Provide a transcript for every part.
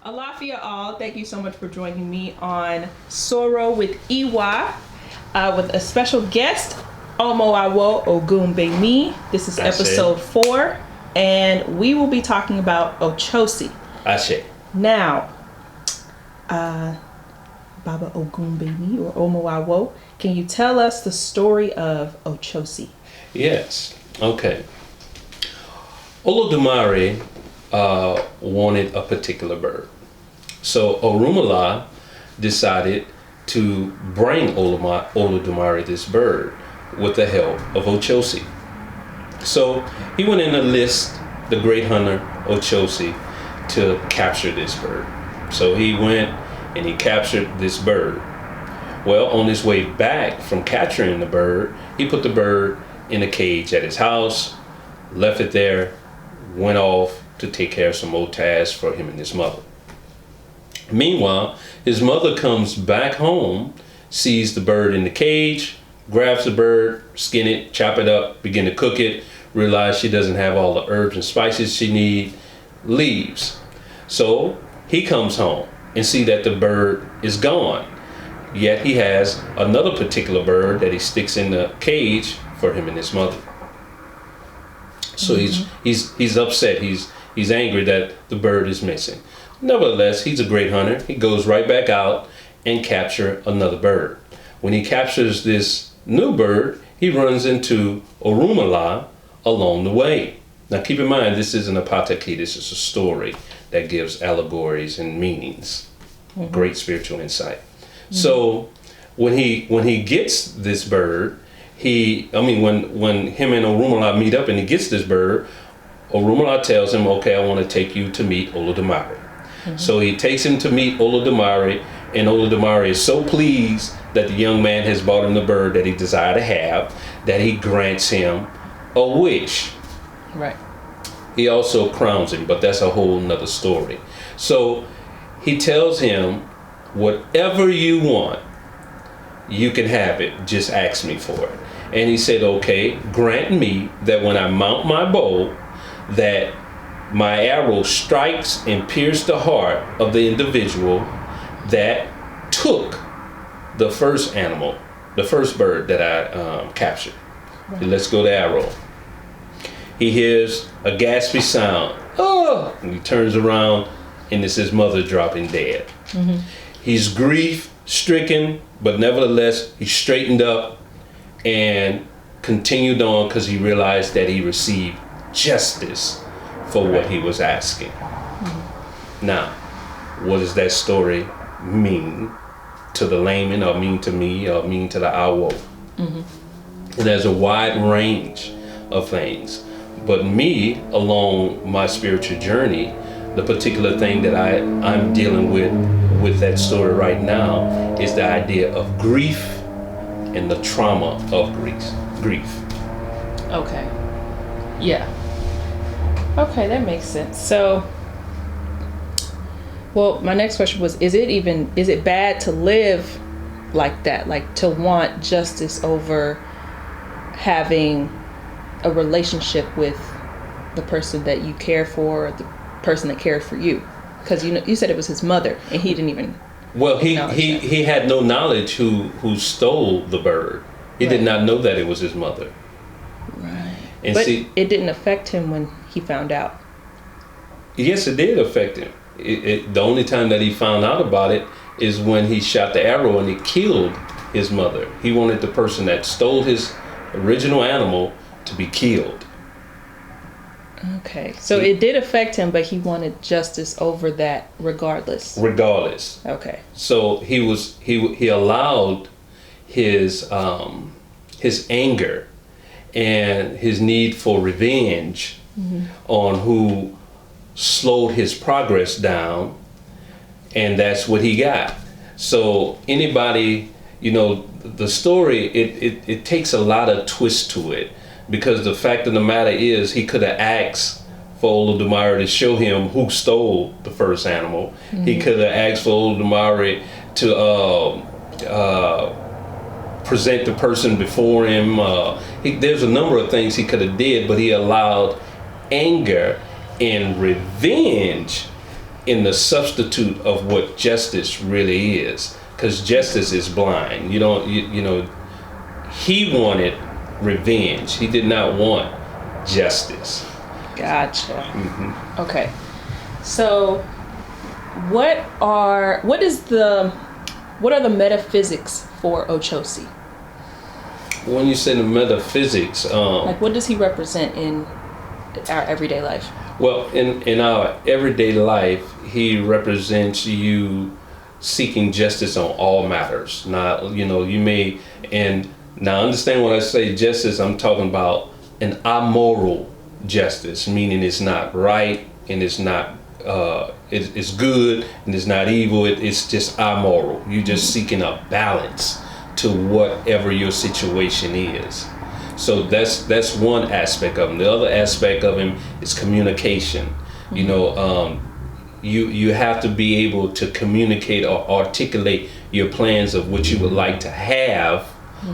Alafia all, thank you so much for joining me on Soro with Iwa, with a special guest, Omo OgunGbemi. This is episode 4, and we will be talking about Ochosi. Ashe. Now, Baba OgunGbemi or Omo, can you tell us the story of Ochosi? Yes. Okay. Olodumare wanted a particular bird. So Orunmila decided to bring Olodumare this bird with the help of Ochosi. So he went in to list the great hunter Ochosi to capture this bird. So he went and he captured this bird. Well, on his way back from capturing the bird, he put the bird in a cage at his house, left it there, went off to take care of some more tasks for him and his mother. Meanwhile, his mother comes back home, sees the bird in the cage, grabs the bird, skin it, chop it up, begin to cook it, realize she doesn't have all the herbs and spices she needs, leaves. So he comes home and see that the bird is gone. Yet he has another particular bird that he sticks in the cage for him and his mother. So he's upset. He's angry that the bird is missing. Nevertheless, he's a great hunter. He goes right back out and capture another bird. When he captures this new bird, he runs into Orunmila along the way. Now keep in mind, this isn't a pataki. This is a story that gives allegories and meanings. Great spiritual insight. So when he gets this bird, when him and Orunmila meet up and he gets this bird, Orunmila tells him, okay, I want to take you to meet Olodumare. So he takes him to meet Olodumare, and Olodumare is so pleased that the young man has brought him the bird that he desired to have, that he grants him a wish. Right. He also crowns him, but that's a whole nother story. So he tells him, whatever you want, you can have it. Just ask me for it. And he said, okay, grant me that when I mount my bow, that my arrow strikes and pierces the heart of the individual that took the first animal, the first bird that I captured. Right. He lets go the arrow. He hears a gaspy sound. Oh! And he turns around, and it's his mother dropping dead. He's grief-stricken, but nevertheless, he straightened up and continued on because he realized that he received justice for what he was asking. Now, what does that story mean to the layman, or mean to me, or mean to the awo? It has a wide range of things. But me, along my spiritual journey, the particular thing that I'm dealing with that story right now is the idea of grief and the trauma of grief. Okay. Yeah. Okay, that makes sense. So, well, my next question was, is it bad to live like that? Like to want justice over having a relationship with the person that you care for, or the person that cared for you? Because you said it was his mother, and he didn't even. Well, he had no knowledge who stole the bird. He did not know that it was his mother. Right. And but it didn't affect him when he found out. Yes, it did affect him. The only time that he found out about it is when he shot the arrow and it killed his mother. He wanted the person that stole his original animal to be killed. Okay, so it did affect him, but he wanted justice over that regardless. Okay. So he allowed his anger and his need for revenge on who slowed his progress down, and that's what he got. So anybody, the story, it takes a lot of twist to it. Because the fact of the matter is, he could have asked for Olodumare to show him who stole the first animal. He could have asked for Olodumare to present the person before him. There's a number of things he could have did, but he allowed anger and revenge in the substitute of what justice really is, because justice is blind. You don't, you know, he wanted revenge. He did not want justice. Gotcha. Okay. So what are the metaphysics for Ochosi? When you say the metaphysics, Like, what does he represent in our everyday life? well, in our everyday life, he represents you seeking justice on all matters. Now, you know, you may, and now understand when I say justice, I'm talking about an amoral justice, meaning it's not right and it's not, it's good and it's not evil. It's just amoral. You're just seeking a balance to whatever your situation is. So that's one aspect of him. The other aspect of him is communication. You know, you have to be able to communicate or articulate your plans of what you would like to have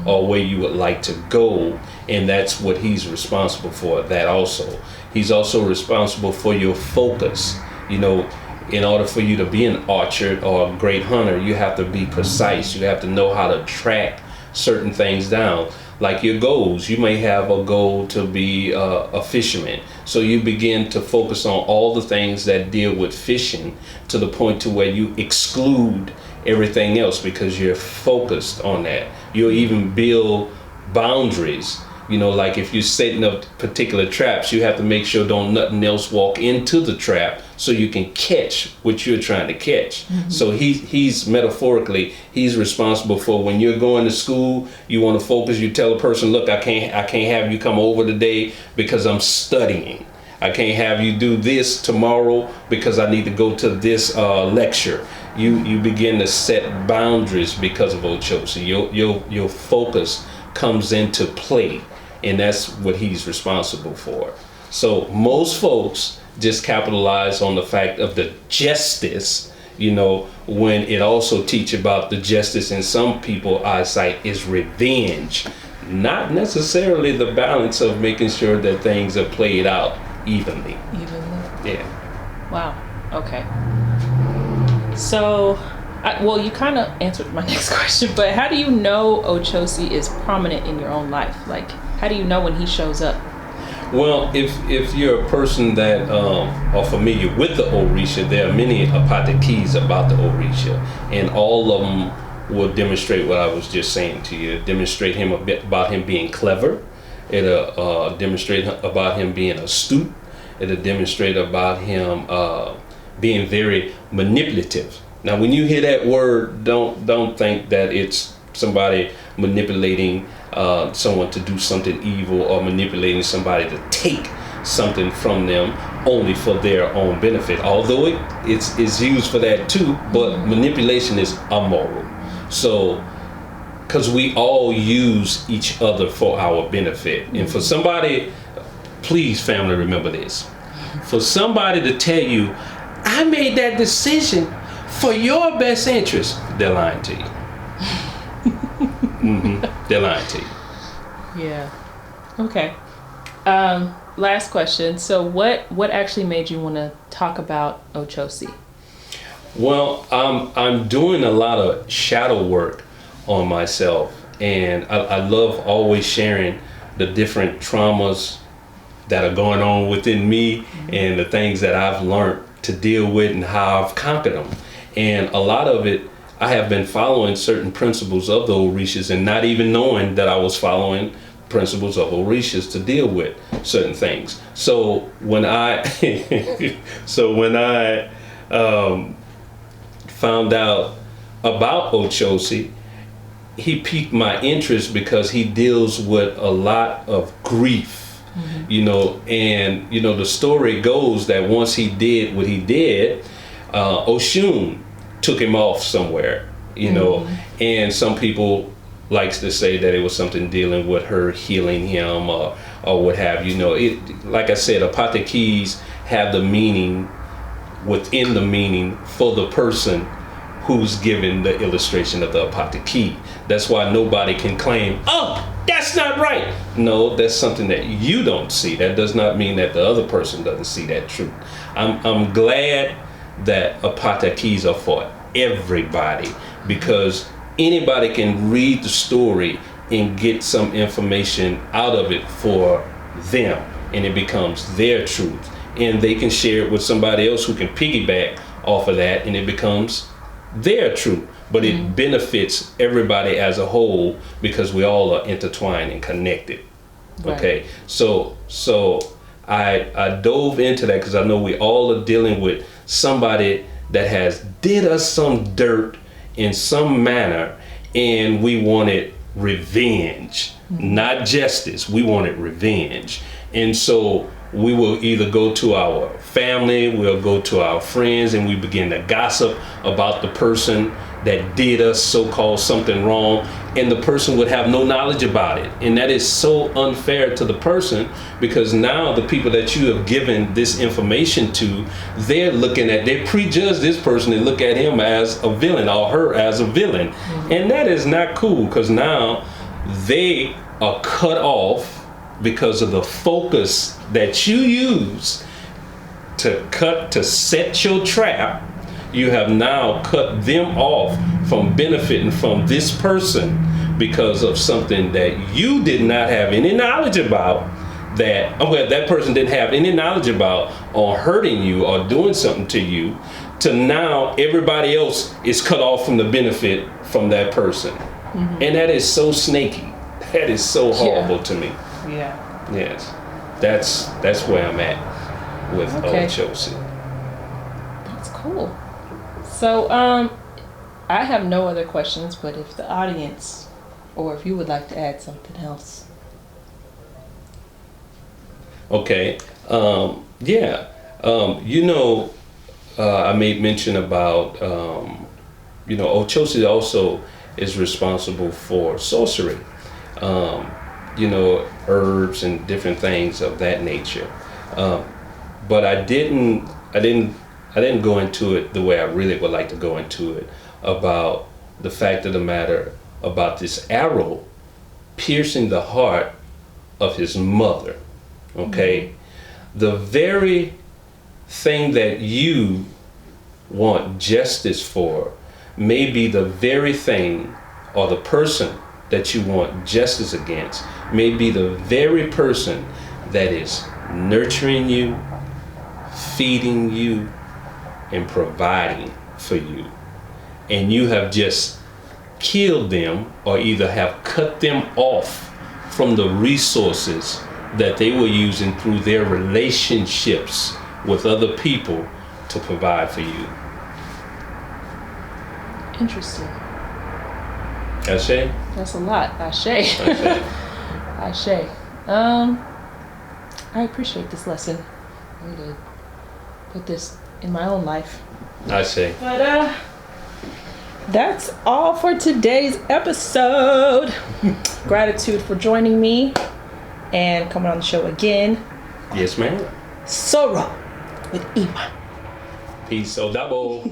or where you would like to go, and that's what he's responsible for. That also, he's also responsible for your focus. You know, in order for you to be an archer or a great hunter, you have to be precise. You have to know how to track certain things down. Like your goals, you may have a goal to be a fisherman. So you begin to focus on all the things that deal with fishing to the point to where you exclude everything else because you're focused on that. You'll even build boundaries. You know, like if you're setting up particular traps, you have to make sure don't nothing else walk into the trap so you can catch what you're trying to catch. So he's metaphorically, he's responsible for when you're going to school, you want to focus, you tell a person, look, I can't have you come over today because I'm studying. I can't have you do this tomorrow because I need to go to this lecture. You begin to set boundaries because of Ochosi. Your focus comes into play. And that's what he's responsible for. So most folks just capitalize on the fact of the justice, you know, when it also teach about the justice in some people's eyesight is revenge, not necessarily the balance of making sure that things are played out evenly. Yeah. Wow. Okay. So, well, you kind of answered my next question, but how do you know Ochosi is prominent in your own life? Like, how do you know when he shows up? Well, if you're a person that are familiar with the Orisha, there are many apatakis about the Orisha, and all of them will demonstrate what I was just saying to you. Demonstrate him a bit about him being clever. It'll demonstrate about him being astute. It'll demonstrate about him being very manipulative. Now, when you hear that word, don't think that it's somebody manipulating someone to do something evil or manipulating somebody to take something from them only for their own benefit. Although it's used for that too, but manipulation is immoral. So, because we all use each other for our benefit. And for somebody, please family, remember this. For somebody to tell you, I made that decision for your best interest, they're lying to you. They're lying to you. Yeah. Okay. Last question. So what actually made you want to talk about Ochosi? Well, I'm doing a lot of shadow work on myself, and I love always sharing the different traumas that are going on within me and the things that I've learned to deal with and how I've conquered them. And a lot of it, I have been following certain principles of the Orishas and not even knowing that I was following principles of Orishas to deal with certain things. So when I found out about Ochosi, he piqued my interest because he deals with a lot of grief. You know, and you know the story goes that once he did what he did, Oshun took him off somewhere, you know, and some people likes to say that it was something dealing with her healing him or what have you. Know, it, like I said, apatakis have the meaning within the meaning for the person who's given the illustration of the apataki. That's why nobody can claim, oh, that's not right. No, that's something that you don't see. That does not mean that the other person doesn't see that truth. I'm glad that apata keys are for everybody, because anybody can read the story and get some information out of it for them, and it becomes their truth, and they can share it with somebody else who can piggyback off of that, and it becomes their truth. But it benefits everybody as a whole, because we all are intertwined and connected. Right. Okay, so I dove into that because I know we all are dealing with somebody that has did us some dirt in some manner, and we wanted revenge, not justice. We wanted revenge. And so we will either go to our family, we'll go to our friends, and we begin to gossip about the person that did us so-called something wrong, and the person would have no knowledge about it. And that is so unfair to the person, because now the people that you have given this information to, they're looking at, they prejudge this person and look at him as a villain or her as a villain. And that is not cool, because now they are cut off because of the focus that you use to set your trap. You have now cut them off from benefiting from this person because of something that you did not have any knowledge about, that person didn't have any knowledge about, or hurting you or doing something to you, to now everybody else is cut off from the benefit from that person. And that is so snaky. That is so horrible to me. Yeah. Yes. That's where I'm at with Ochosi. That's cool. So, I have no other questions, but if the audience, or if you would like to add something else. Okay. Yeah. I made mention about, Ochosi also is responsible for sorcery, herbs and different things of that nature. But I didn't go into it the way I really would like to go into it, about the fact of the matter about this arrow piercing the heart of his mother. Okay. The very thing that you want justice for may be the very thing, or the person that you want justice against may be the very person that is nurturing you, feeding you, and providing for you. And you have just killed them, or either have cut them off from the resources that they were using through their relationships with other people to provide for you. Interesting. Ashe? That's a lot. Ashe. Ashe. I appreciate this lesson. I'm going to put this in my own life. Ashe. But that's all for today's episode. Gratitude for joining me and coming on the show again. Yes, ma'am. Soro with Ima. Peace. So double.